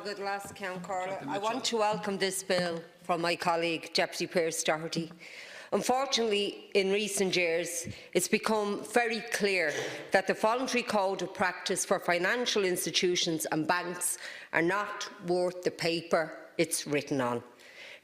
Good last count, Carla. I want to welcome this bill from my colleague, Deputy Pearse Doherty. Unfortunately, in recent years, it's become very clear that the voluntary code of practice for financial institutions and banks are not worth the paper it's written on.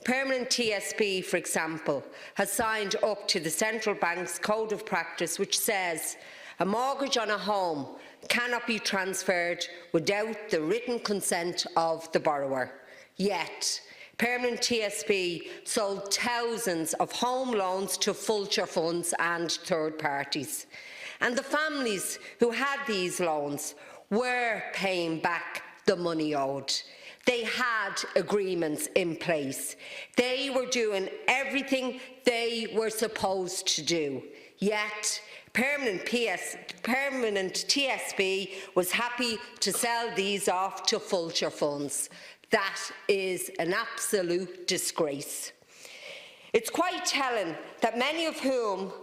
Permanent TSB, for example, has signed up to the Central Bank's Code of Practice, which says a mortgage on a home cannot be transferred without the written consent of the borrower. Yet, Permanent TSB sold thousands of home loans to vulture funds and third parties. And the families who had these loans were paying back the money owed. They had agreements in place. They were doing everything they were supposed to do. Yet, Permanent TSB was happy to sell these off to vulture funds. That is an absolute disgrace. It's quite telling that many of whom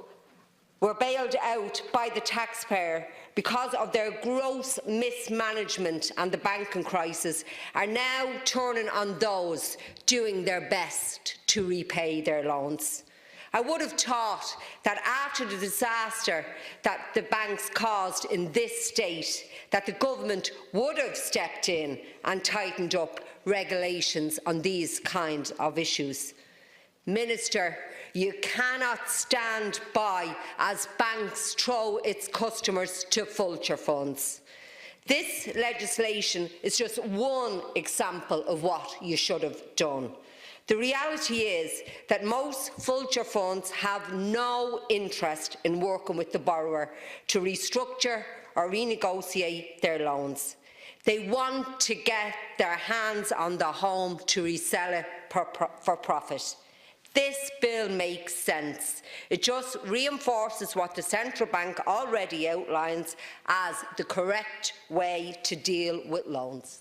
were bailed out by the taxpayer because of their gross mismanagement and the banking crisis are now turning on those doing their best to repay their loans. I would have thought that after the disaster that the banks caused in this state, that the government would have stepped in and tightened up regulations on these kinds of issues. Minister, you cannot stand by as banks throw its customers to vulture funds. This legislation is just one example of what you should have done. The reality is that most vulture funds have no interest in working with the borrower to restructure or renegotiate their loans. They want to get their hands on the home to resell it for profit. This bill makes sense. It just reinforces what the Central Bank already outlines as the correct way to deal with loans.